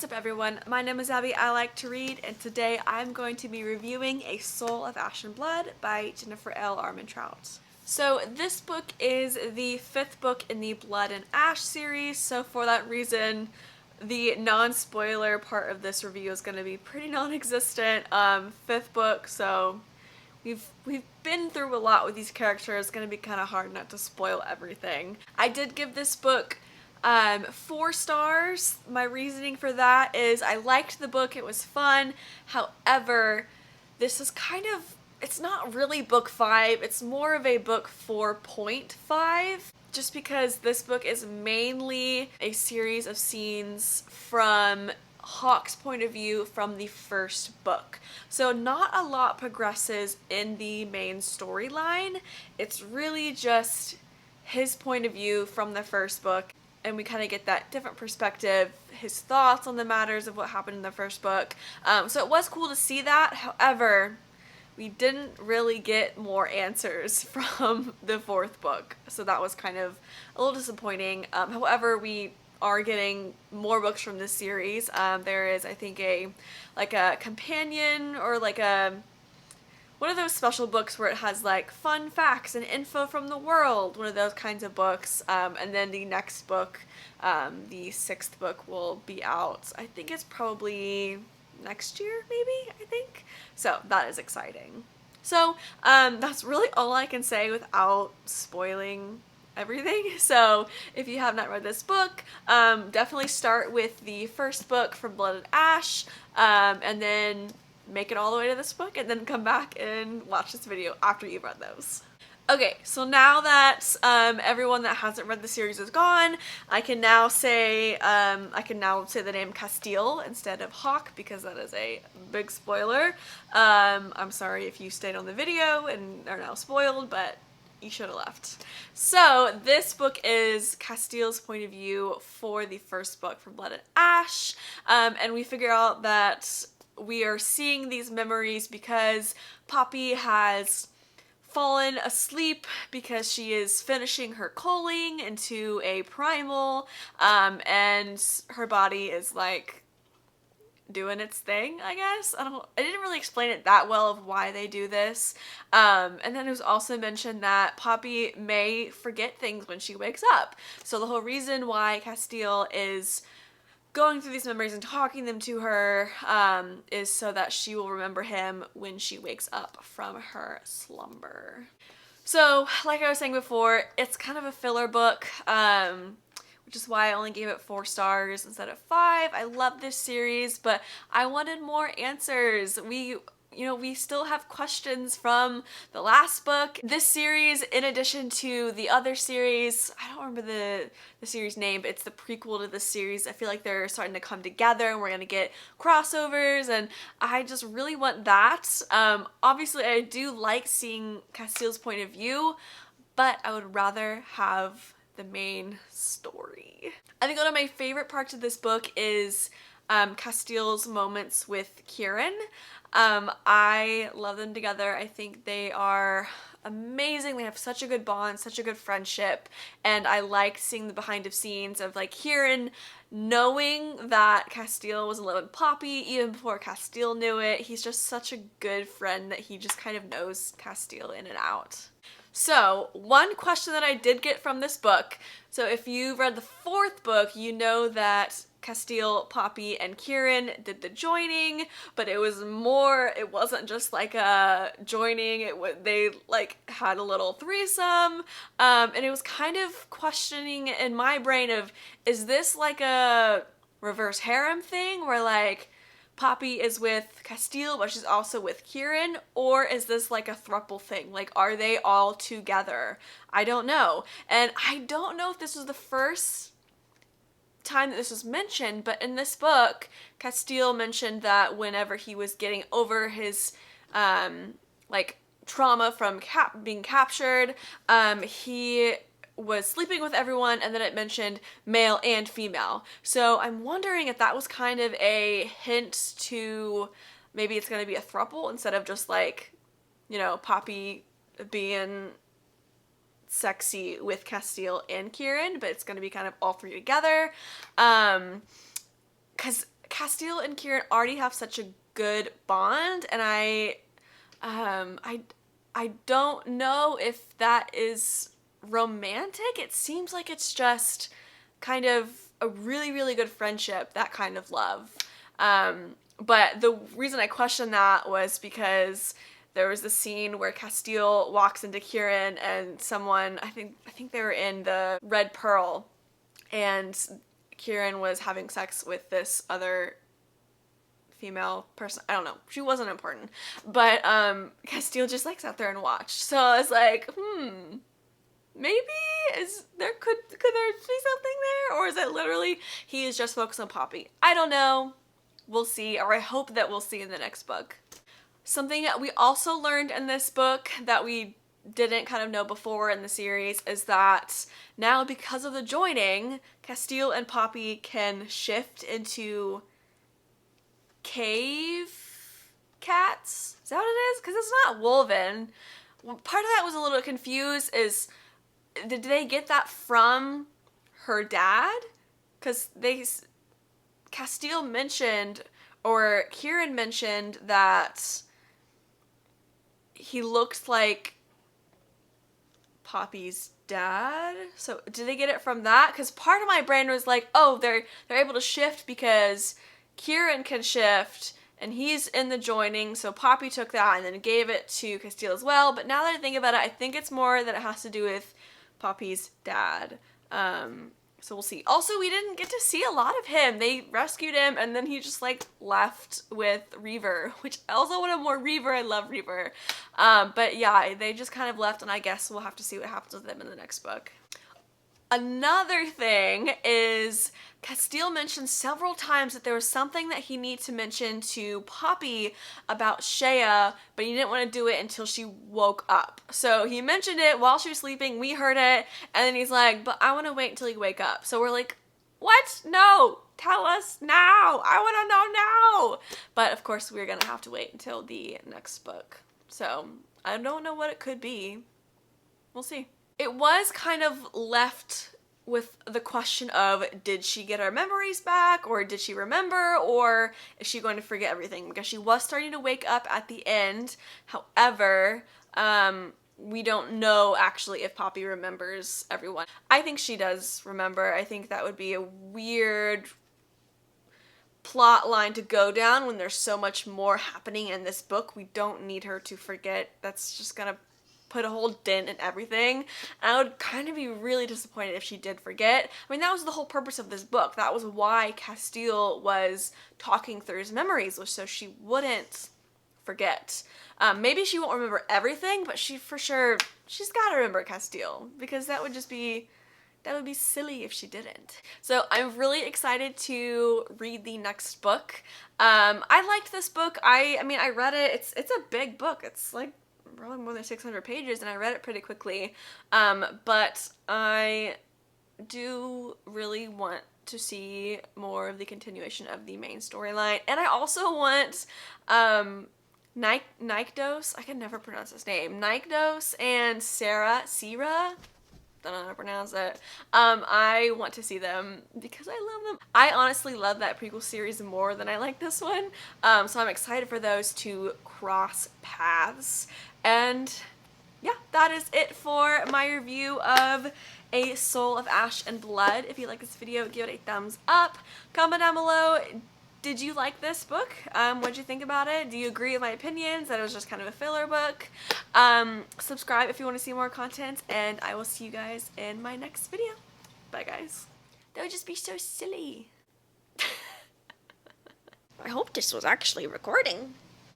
What's up everyone, my name is Abby, I like to read, and today I'm going to be reviewing A Soul of Ash and Blood by Jennifer L. Armentrout. So this book is the fifth book in the Blood and Ash series, so for that reason the non-spoiler part of this review is going to be pretty non-existent. Fifth book, so we've been through a lot with these characters. It's going to be kind of hard not to spoil everything. I did give this book 4 stars. My reasoning for that is I liked the book, it was fun. However, this is kind of, it's not really book 5, it's more of a book 4.5. Just because this book is mainly a series of scenes from Hawke's point of view from the first book. So not a lot progresses in the main storyline. It's really just his point of view from the first book, and we kind of get that different perspective, his thoughts on the matters of what happened in the first book. So it was cool to see that. However, we didn't really get more answers from the fourth book, so that was kind of a little disappointing. However, we are getting more books from this series. There is, I think, a companion or like one of those special books where it has like fun facts and info from the world, one of those kinds of books. And then the next book, the 6th book, will be out. I think it's probably next year, maybe, I think. So that is exciting. So that's really all I can say without spoiling everything. So if you have not read this book, definitely start with the first book from Blood and Ash, and then make it all the way to this book, and then come back and watch this video after you've read those. Okay, so now that everyone that hasn't read the series is gone, I can now say the name Castile instead of Hawke, because that is a big spoiler. I'm sorry if you stayed on the video and are now spoiled, but you should have left. So this book is Castile's point of view for the first book from Blood and Ash, and we figure out that we are seeing these memories because Poppy has fallen asleep because she is finishing her culling into a primal, and her body is like doing its thing, I guess. I didn't really explain it that well of why they do this. And then it was also mentioned that Poppy may forget things when she wakes up. So the whole reason why Castile is going through these memories and talking them to her is so that she will remember him when she wakes up from her slumber. So, like I was saying before, it's kind of a filler book, which is why I only gave it 4 stars instead of 5. I love this series, but I wanted more answers. We still have questions from the last book. This series, in addition to the other series, I don't remember the series name, but it's the prequel to this series. I feel like they're starting to come together and we're gonna get crossovers, and I just really want that. Obviously, I do like seeing Castile's point of view, but I would rather have the main story. I think one of my favorite parts of this book is Castile's moments with Kieran. I love them together. I think they are amazing. They have such a good bond, such a good friendship, and I like seeing the behind the scenes of like Kieran knowing that Castile was in love with Poppy even before Castile knew it. He's just such a good friend that he just kind of knows Castile in and out. So, one question that I did get from this book, so if you've read the 4th book, you know that Castile, Poppy, and Kieran did the joining, but it wasn't just like a joining, they like had a little threesome, and it was kind of questioning in my brain of, is this like a reverse harem thing where like Poppy is with Castile, but she's also with Kieran, or is this like a throuple thing? Like, are they all together? I don't know. And I don't know if this was the first time that this was mentioned, but in this book, Castile mentioned that whenever he was getting over his, like, trauma from being captured, he was sleeping with everyone, and then it mentioned male and female. So I'm wondering if that was kind of a hint to maybe it's going to be a throuple instead of just like, Poppy being sexy with Castile and Kieran, but it's going to be kind of all 3 together. Because Castile and Kieran already have such a good bond, and I don't know if that is romantic. It seems like it's just kind of a really, really good friendship, that kind of love. But the reason I questioned that was because there was the scene where Castile walks into Kieran and someone, I think they were in the Red Pearl, and Kieran was having sex with this other female person. I don't know. She wasn't important. But Castile just like sat there and watched. So I was like, maybe could there be something there? Or is it literally he is just focused on Poppy? I don't know. We'll see, or I hope that we'll see in the next book. Something that we also learned in this book that we didn't kind of know before in the series is that now, because of the joining, Castile and Poppy can shift into cave cats. Is that what it is? Because it's not woven. Part of that was a little confused is, did they get that from her dad? Because Castile mentioned, or Kieran mentioned, that he looks like Poppy's dad. So did they get it from that? Because part of my brain was like, oh, they're able to shift because Kieran can shift and he's in the joining, so Poppy took that and then gave it to Castile as well. But now that I think about it, I think it's more that it has to do with Poppy's dad. So we'll see. Also, we didn't get to see a lot of him. They rescued him and then he just like left with Reaver, which I also wanted more Reaver. I love Reaver. But yeah, they just kind of left, and I guess we'll have to see what happens with them in the next book. Another thing is Castile mentioned several times that there was something that he needed to mention to Poppy about Shea, but he didn't want to do it until she woke up. So he mentioned it while she was sleeping, we heard it, and then he's like, but I want to wait until you wake up. So we're like, what? No! Tell us now! I want to know now! But of course we're gonna have to wait until the next book. So I don't know what it could be. We'll see. It was kind of left with the question of, did she get her memories back, or did she remember, or is she going to forget everything? Because she was starting to wake up at the end. However, we don't know actually if Poppy remembers everyone. I think she does remember. I think that would be a weird plot line to go down when there's so much more happening in this book. We don't need her to forget. That's just gonna put a whole dent in everything. And I would kind of be really disappointed if she did forget. I mean, that was the whole purpose of this book. That was why Castile was talking through his memories, was so she wouldn't forget. Maybe she won't remember everything, but she's got to remember Castile, because that would be silly if she didn't. So I'm really excited to read the next book. I liked this book. I mean, I read it. It's a big book. It's like probably more than 600 pages, and I read it pretty quickly. But I do really want to see more of the continuation of the main storyline. And I also want Nykdos, I can never pronounce his name, Nykdos and Sarah, don't know how to pronounce it. I want to see them because I love them. I honestly love that prequel series more than I like this one. So I'm excited for those to cross paths. And yeah, that is it for my review of A Soul of Ash and Blood. If you like this video, give it a thumbs up. Comment down below, did you like this book? What'd you think about it? Do you agree with my opinions that it was just kind of a filler book? Subscribe if you want to see more content, and I will see you guys in my next video. Bye, guys. That would just be so silly. I hope this was actually recording.